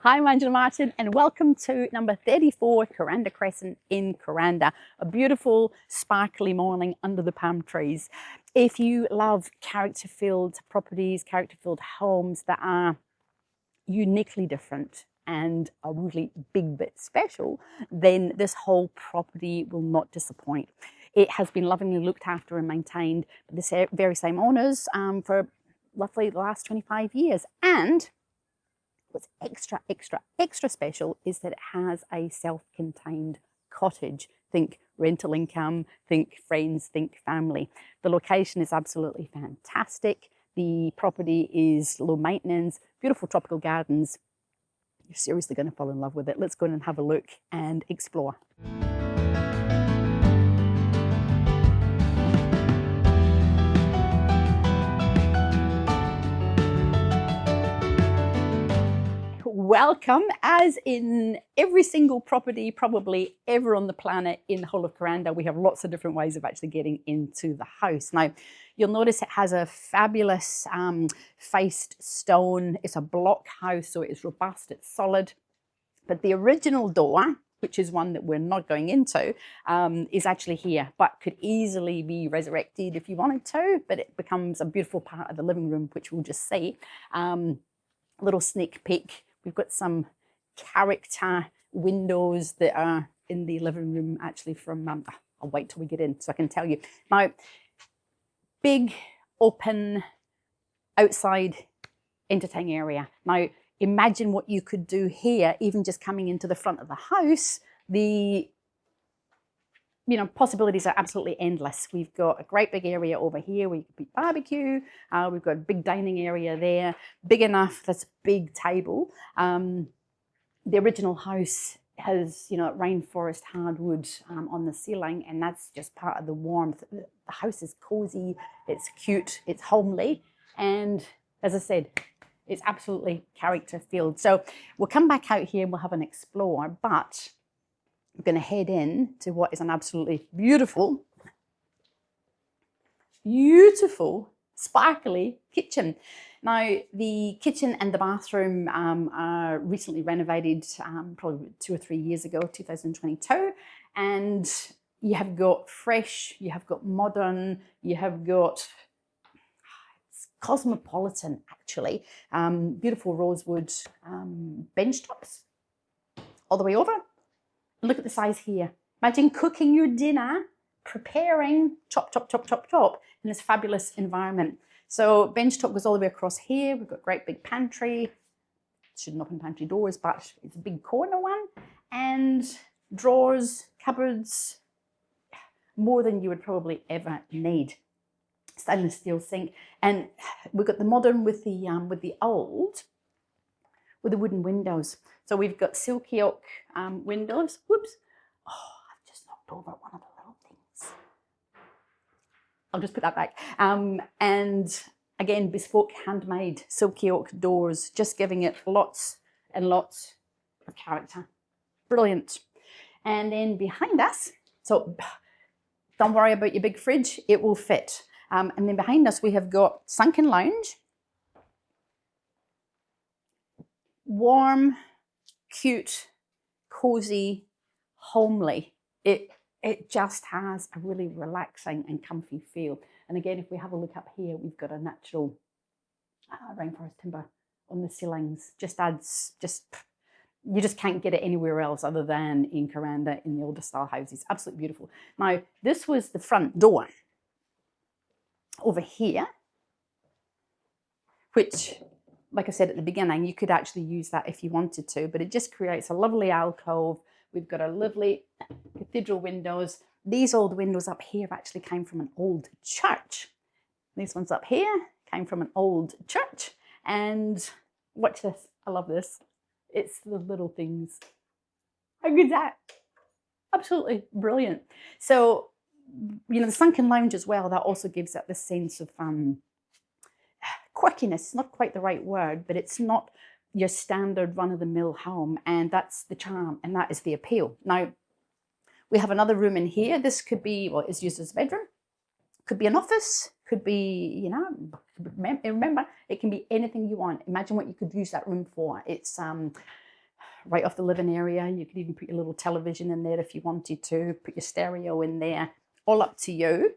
Hi, I'm Angela Martin and welcome to number 34 Kuranda Crescent in Kuranda. A beautiful sparkly morning under the palm trees. If you love character-filled properties, character-filled homes that are uniquely different and a really big bit special, then this whole property will not disappoint. It has been lovingly looked after and maintained by the very same owners for roughly the last 25 years. And what's extra special is that it has a self-contained cottage. Think rental income, think friends, think family. The location is absolutely fantastic. The property is low maintenance, beautiful tropical gardens. You're seriously going to fall in love with it. Let's go in and have a look and explore. Welcome. As in every single property probably ever on the planet in the whole of Kuranda, we have lots of different ways of actually getting into the house. Now, you'll notice it has a fabulous faced stone. It's a block house, so it's robust, it's solid. But the original door, which is one that we're not going into, is actually here, but could easily be resurrected if you wanted to, but it becomes a beautiful part of the living room, which we'll just see. A little sneak peek. We've got some character windows that are in the living room actually from, I'll wait till we get in so I can tell you. Now, big, open, outside entertaining area. Now, imagine what you could do here, even just coming into the front of the house. The possibilities are absolutely endless. We've got a great big area over here where you could barbecue. We've got a big dining area there, big enough, that's a big table. The original house has, rainforest hardwood on the ceiling, and that's just part of the warmth. The house is cozy, it's cute, it's homely, and as I said, it's absolutely character-filled. So we'll come back out here and we'll have an explore, but I'm going to head in to what is an absolutely beautiful, sparkly kitchen. Now, the kitchen and the bathroom are recently renovated, probably 2 or 3 years ago, 2022. And you have got fresh, you have got modern, you have got it's cosmopolitan, actually. Beautiful rosewood bench tops all the way over. Look at the size here. Imagine cooking your dinner, preparing, chop in this fabulous environment. So bench top goes all the way across here. We've got great big pantry. Shouldn't open pantry doors, but it's a big corner one. And drawers, cupboards, more than you would probably ever need. Stainless steel sink. And we've got the modern with the old, with the wooden windows. So we've got silky oak windows. Whoops. Oh, I've just knocked over one of the little things. I'll just put that back. And again, bespoke, handmade silky oak doors, just giving it lots and lots of character. Brilliant. And then behind us, so don't worry about your big fridge, it will fit. And then behind us, we have got sunken lounge. Warm, cute, cozy, homely. It just has a really relaxing and comfy feel. And again, if we have a look up here, we've got a natural rainforest timber on the ceilings. Just adds, you just can't get it anywhere else other than in Kuranda in the older style houses. Absolutely beautiful. Now, this was the front door over here, which, like I said at the beginning, you could actually use that if you wanted to, but it just creates a lovely alcove. We've got a lovely cathedral windows. These old windows up here actually came from an old church. These ones up here came from an old church. And watch this, I love this. It's the little things. How good is that? Absolutely brilliant. So, the sunken lounge as well, that also gives it this sense of quirkiness, not quite the right word, but it's not your standard run-of-the-mill home, and that's the charm and that is the appeal. Now, we have another room in here. This could be, well, it's used as a bedroom, could be an office, could be, remember, it can be anything you want. Imagine what you could use that room for. It's right off the living area. You could even put your little television in there if you wanted to, put your stereo in there, all up to you.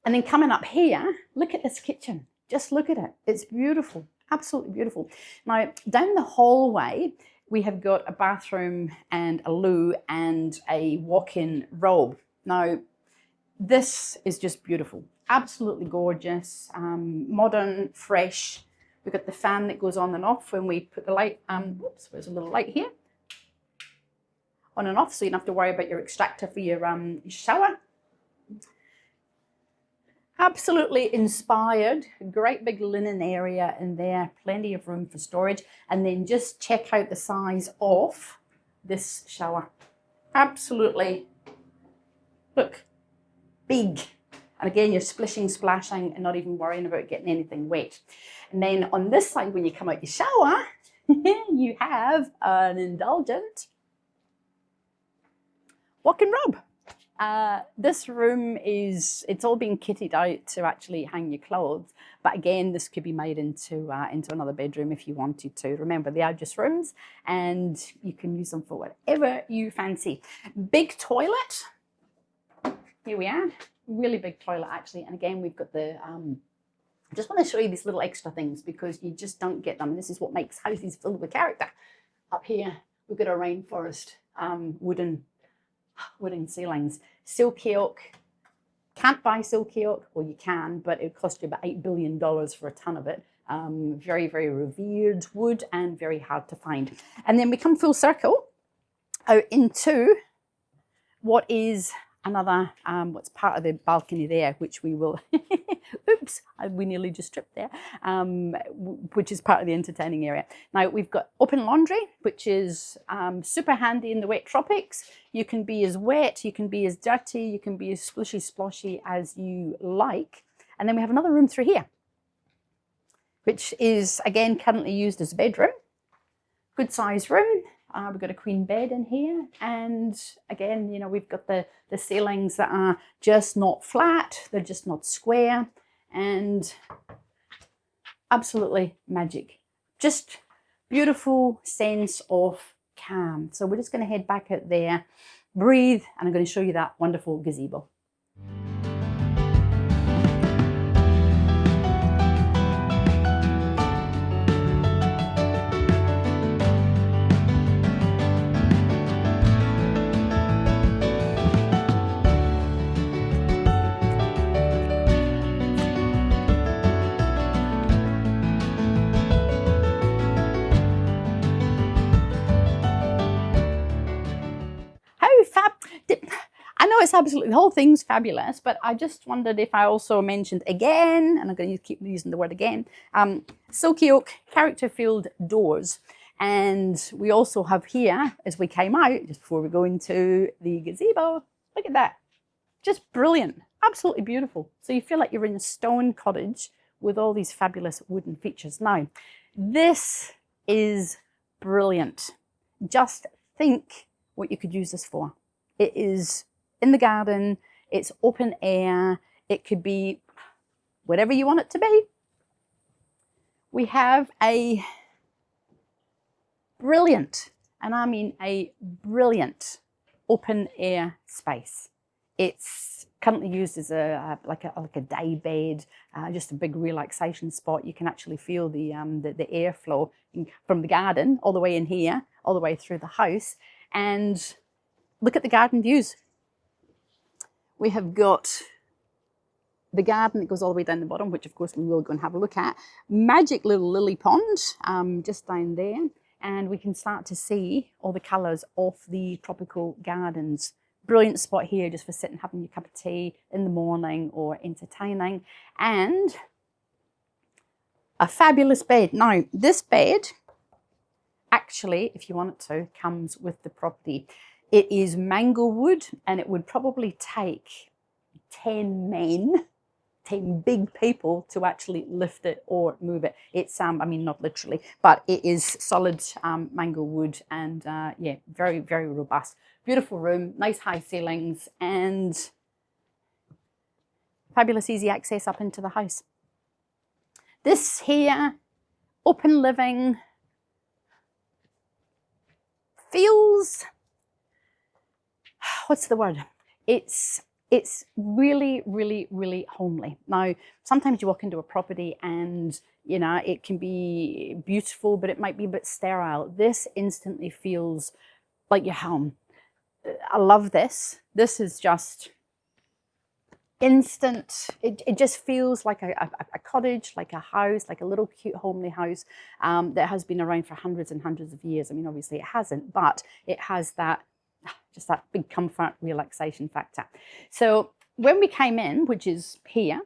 And then coming up here, look at this kitchen. Just look at it. It's beautiful, absolutely beautiful. Now, down the hallway, we have got a bathroom and a loo and a walk-in robe. Now, this is just beautiful, absolutely gorgeous, modern, fresh. We've got the fan that goes on and off when we put the light, whoops, there's a little light here, on and off, so you don't have to worry about your extractor for your shower. Absolutely inspired, great big linen area in there, plenty of room for storage. And then just check out the size of this shower. Absolutely, look, big. And again, you're splishing, splashing, and not even worrying about getting anything wet. And then on this side, when you come out your shower, you have an indulgent walk-in robe. This room it's all been kitted out to actually hang your clothes. But again, this could be made into another bedroom if you wanted to. Remember, they are just rooms and you can use them for whatever you fancy. Big toilet. Here we are. Really big toilet actually. And again, we've got the, I just want to show you these little extra things because you just don't get them. And this is what makes houses filled with character. Up here, we've got a rainforest, wooden ceilings. Silky oak. Can't buy silky oak. Well, you can, but it would cost you about $8 billion for a ton of it. Very, very revered wood and very hard to find. And then we come full circle out into what is another, what's part of the balcony there, which we will, oops, we nearly just tripped there, which is part of the entertaining area. Now we've got open laundry, which is super handy in the wet tropics. You can be as wet, you can be as dirty, you can be as splishy splashy as you like. And then we have another room through here, which is again currently used as a bedroom. Good size room. We've got a queen bed in here, and again, you know, we've got the ceilings that are just not flat, they're just not square, and absolutely magic. Just beautiful sense of calm. So we're just going to head back out there, breathe, and I'm going to show you that wonderful gazebo. I know it's absolutely, the whole thing's fabulous, but I just wondered if I also mentioned again, and I'm going to keep using the word again, silky oak character-filled doors. And we also have here, as we came out, just before we go into the gazebo, look at that. Just brilliant, absolutely beautiful. So you feel like you're in a stone cottage with all these fabulous wooden features. Now, this is brilliant. Just think what you could use this for. It is in the garden, it's open air, it could be whatever you want it to be. We have a brilliant, and I mean a brilliant, open air space. It's currently used as like a day bed, just a big relaxation spot. You can actually feel the airflow from the garden all the way in here, all the way through the house. And look at the garden views. We have got the garden that goes all the way down the bottom, which of course we will go and have a look at. Magic little lily pond just down there. And we can start to see all the colours of the tropical gardens. Brilliant spot here just for sitting, having your cup of tea in the morning or entertaining. And a fabulous bed. Now, this bed, actually, if you want it to, comes with the property. It is mango wood, and it would probably take 10 men, 10 big people to actually lift it or move it. It's, I mean, not literally, but it is solid mango wood, and yeah, very, very robust. Beautiful room, nice high ceilings, and fabulous easy access up into the house. This here, open living, feels, what's the word? It's really, really, really homely. Now, sometimes you walk into a property and, you know, it can be beautiful, but it might be a bit sterile. This instantly feels like your home. I love this. This is just instant. It just feels like a cottage, like a house, like a little cute homely house that has been around for hundreds and hundreds of years. I mean, obviously it hasn't, but it has that, just that big comfort, relaxation factor. So when we came in, which is here,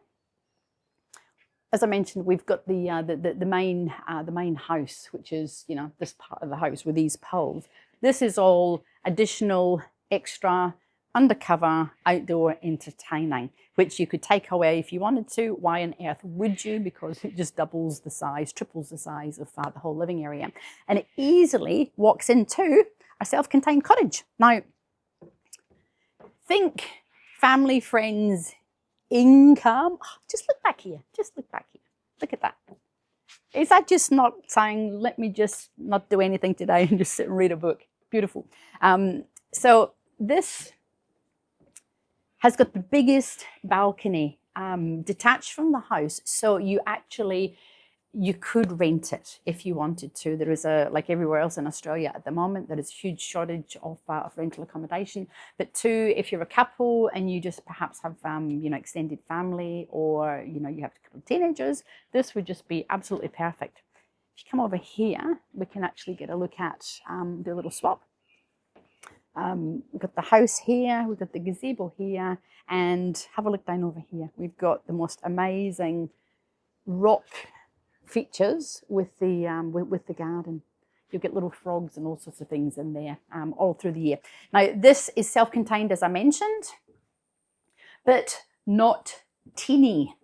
as I mentioned, we've got the main house, which is, you know, this part of the house with these poles. This is all additional, extra, undercover, outdoor entertaining, which you could take away if you wanted to. Why on earth would you? Because it just doubles the size, triples the size of the whole living area. And it easily walks into a self-contained cottage. Now, think family, friends, income. Just look back here. Just look back here. Look at that. Is that just not saying, let me just not do anything today and just sit and read a book? Beautiful. So this has got the biggest balcony detached from the house. So you could rent it if you wanted to. There is like everywhere else in Australia at the moment, there is a huge shortage of rental accommodation. But two, if you're a couple and you just perhaps have, you know, extended family, or, you know, you have a couple of teenagers, this would just be absolutely perfect. If you come over here, we can actually get a look at the little swap. We've got the house here, we've got the gazebo here, and have a look down over here. We've got the most amazing rock features with the garden. You'll get little frogs and all sorts of things in there all through the year. Now, this is self-contained, as I mentioned, but not teeny.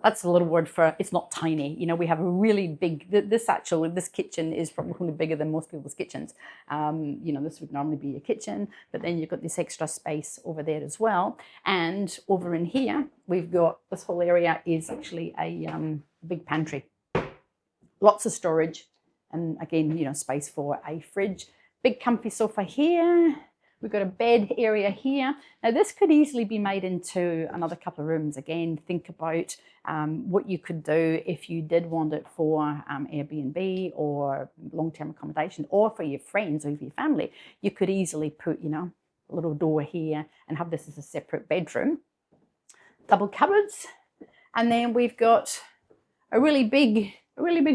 That's a little word for, it's not tiny. You know, we have a really big, this kitchen is probably bigger than most people's kitchens. You know, this would normally be a kitchen, but then you've got this extra space over there as well. And over in here, we've got, this whole area is actually a big pantry. Lots of storage. And again, you know, space for a fridge. Big comfy sofa here. We've got a bed area here. Now, this could easily be made into another couple of rooms. Again, think about what you could do if you did want it for Airbnb or long-term accommodation, or for your friends or for your family. You could easily put, you know, a little door here and have this as a separate bedroom. Double cupboards. And then we've got a really big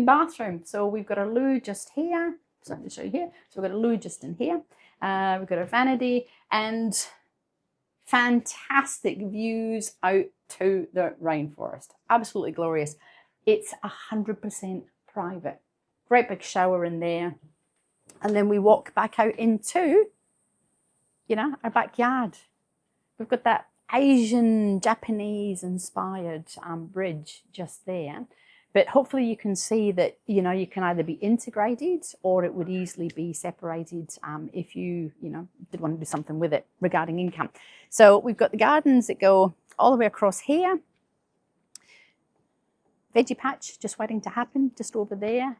bathroom. So we've got a loo just here. So I'm going to show you here. So we've got a loo just in here. We've got a vanity and fantastic views out to the rainforest. Absolutely glorious. It's 100% private. Great big shower in there. And then we walk back out into, you know, our backyard. We've got that Asian, Japanese inspired bridge just there. But hopefully you can see that, you know, you can either be integrated or it would easily be separated if you know, did want to do something with it regarding income. So we've got the gardens that go all the way across here. Veggie patch just waiting to happen just over there.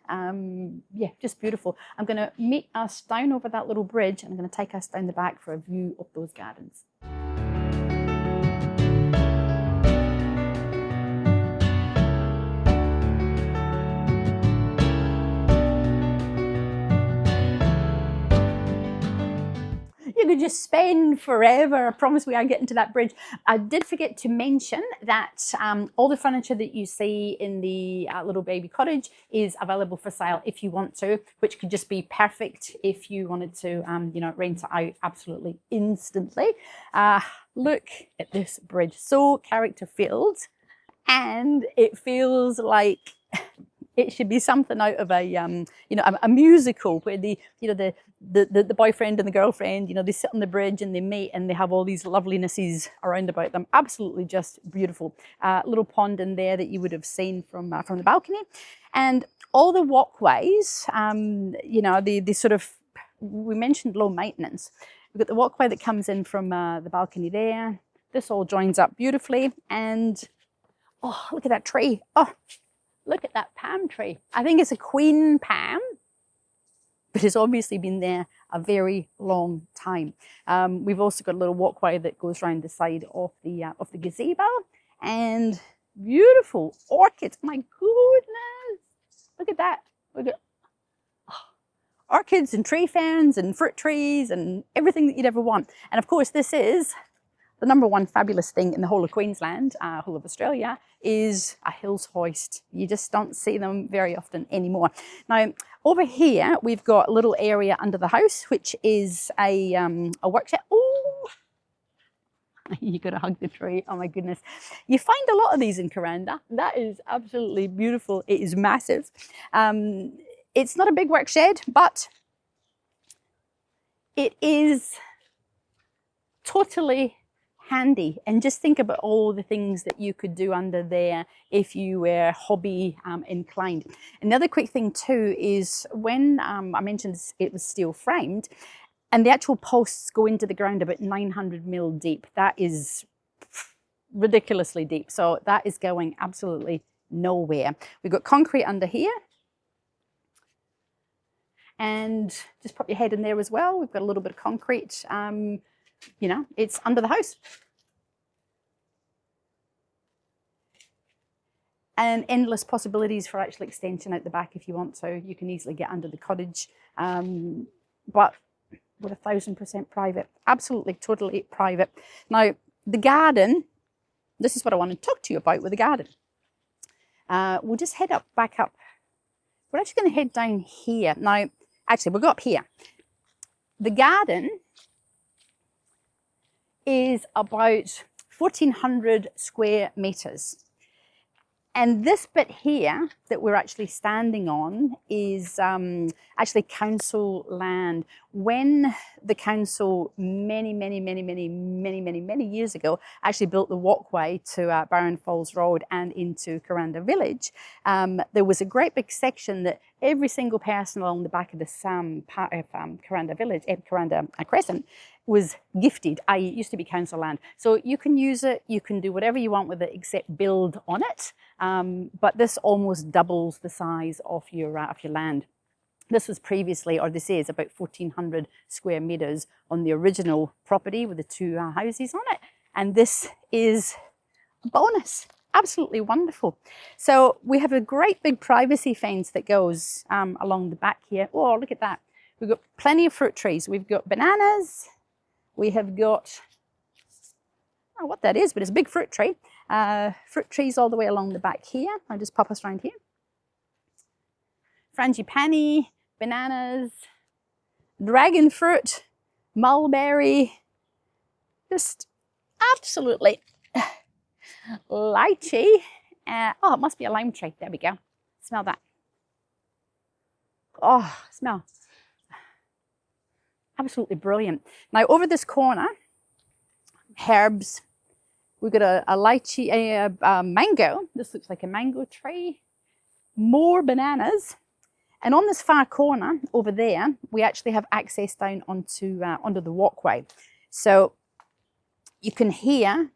Yeah, just beautiful. I'm going to meet us down over that little bridge and I'm going to take us down the back for a view of those gardens. You could just spend forever. I promise we are getting to that bridge. I did forget to mention that all the furniture that you see in the little baby cottage is available for sale if you want to, which could just be perfect if you wanted to, you know, rent it out absolutely instantly. Look at this bridge, so character filled, and it feels like it should be something out of a, you know, a musical where the, you know, the boyfriend and the girlfriend, you know, they sit on the bridge and they meet and they have all these lovelinesses around about them. Absolutely just beautiful. Little pond in there that you would have seen from the balcony, and all the walkways. You know, the sort of, we mentioned low maintenance. We've got the walkway that comes in from the balcony there. This all joins up beautifully, and oh, look at that tree. Oh. Look at that palm tree. I think it's a queen palm. but it's obviously been there a very long time. We've also got a little walkway that goes around the side of the gazebo, and beautiful orchids. My goodness, look at that. Look at orchids and tree ferns and fruit trees and everything that you'd ever want. And of course, this is the number one fabulous thing in the whole of Queensland, whole of Australia, is a hills hoist. You just don't see them very often anymore. Now, over here, we've got a little area under the house, which is a workshop. Oh, you got to hug the tree. Oh my goodness. You find a lot of these in Kuranda. That is absolutely beautiful. It is massive. It's not a big work shed, but it is totally handy. And just think about all the things that you could do under there if you were hobby inclined. Another quick thing too is when I mentioned it was steel framed, and the actual posts go into the ground about 900 mil deep. That is ridiculously deep. So that is going absolutely nowhere. We've got concrete under here. And just pop your head in there as well. We've got a little bit of concrete. You know, it's under the house. And endless possibilities for actual extension out the back if you want to. You can easily get under the cottage. But with 1000% private. Absolutely, totally private. Now, the garden, this is what I want to talk to you about with the garden. We'll just head back up. We're actually going to head down here. Now, actually, we'll go up here. The garden is about 1,400 square meters. And this bit here that we're actually standing on is actually council land. When the council many years ago actually built the walkway to Barron Falls Road and into Kuranda Village, there was a great big section that every single person along the back of this part of Kuranda Village, Kuranda Crescent, was gifted, i.e. it used to be council land. So you can use it, you can do whatever you want with it except build on it. But this almost doubles the size of your land. This was previously, or this is, about 1,400 square meters on the original property with the two houses on it. And this is a bonus. Absolutely wonderful. So we have a great big privacy fence that goes along the back here. Oh, look at that. We've got plenty of fruit trees. We've got bananas. We have got, I don't know what that is, but it's a big fruit tree. Fruit trees all the way along the back here. I'll just pop us around here. Frangipani, bananas, dragon fruit, mulberry, just absolutely lychee. Oh, it must be a lime tree. There we go. Smell that. Oh, smell. Absolutely brilliant. Now over this corner, herbs. We've got a lychee, a mango. This looks like a mango tree. More bananas. And on this far corner over there, we actually have access down onto the walkway. So you can hear,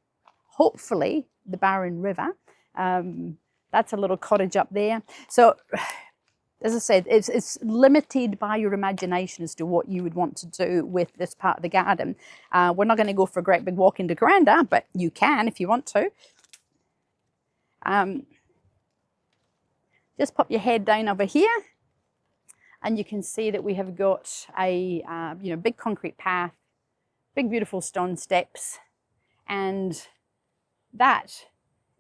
hopefully, the Barron River. That's a little cottage up there. So, as I said, it's limited by your imagination as to what you would want to do with this part of the garden. We're not going to go for a great big walk into Kuranda, but you can if you want to. Just pop your head down over here, and you can see that we have got a big concrete path, big beautiful stone steps, and that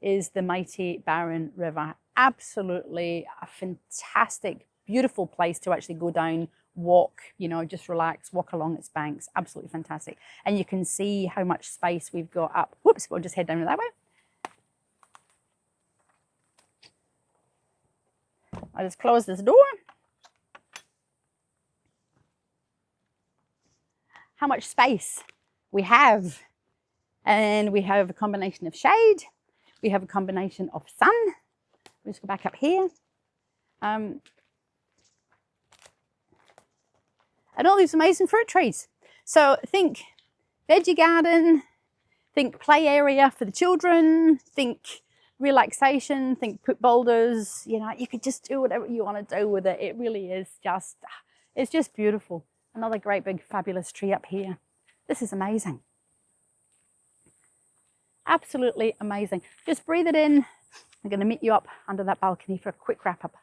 is the mighty Barron River. Absolutely a fantastic, beautiful place to actually go down, walk, just relax, walk along its banks. Absolutely fantastic. And you can see how much space we've got up. Whoops, we'll just head down that way. I'll just close this door. How much space we have. And we have a combination of shade. We have a combination of sun. We'll just go back up here. And all these amazing fruit trees. So think veggie garden, think play area for the children, think relaxation, think put boulders, you could just do whatever you want to do with it. It really is just, It's just beautiful. Another great big fabulous tree up here. This is amazing. Absolutely amazing. Just breathe it in. I'm going to meet you up under that balcony for a quick wrap up.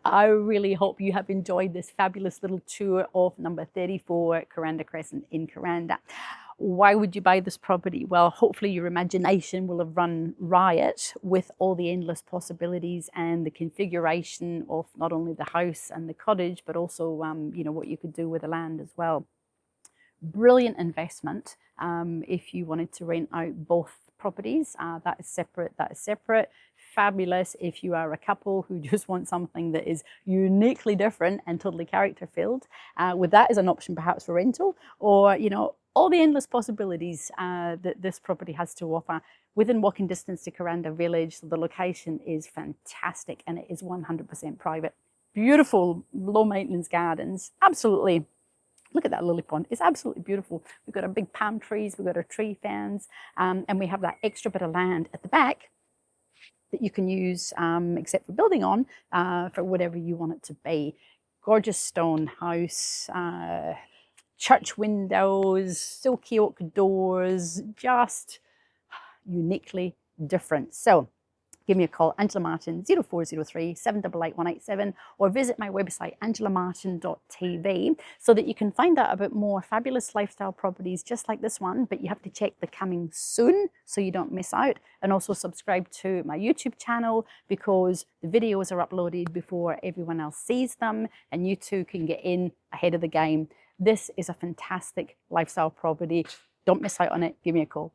I really hope you have enjoyed this fabulous little tour of number 34 Kuranda Crescent in Kuranda. Why would you buy this property? Well, hopefully your imagination will have run riot with all the endless possibilities and the configuration of not only the house and the cottage, but also you know, what you could do with the land as well. Brilliant investment if you wanted to rent out both properties. That is separate. Fabulous if you are a couple who just want something that is uniquely different and totally character filled, with that as an option perhaps for rental, or you know, all the endless possibilities that this property has to offer within walking distance to Kuranda village. So the location is fantastic and it is 100% private. Beautiful low maintenance gardens. Absolutely. Look at that lily pond. It's absolutely beautiful. We've got our big palm trees, we've got our tree fans, and we have that extra bit of land at the back that you can use, except for building on, for whatever you want it to be. Gorgeous stone house, church windows, silky oak doors, just uniquely different. So give me a call, Angela Martin, 0403 788 187, or visit my website, AngelaMartin.TV, so that you can find out about more fabulous lifestyle properties just like this one, but you have to check the coming soon so you don't miss out. And also subscribe to my YouTube channel because the videos are uploaded before everyone else sees them, and you too can get in ahead of the game. This is a fantastic lifestyle property. Don't miss out on it. Give me a call.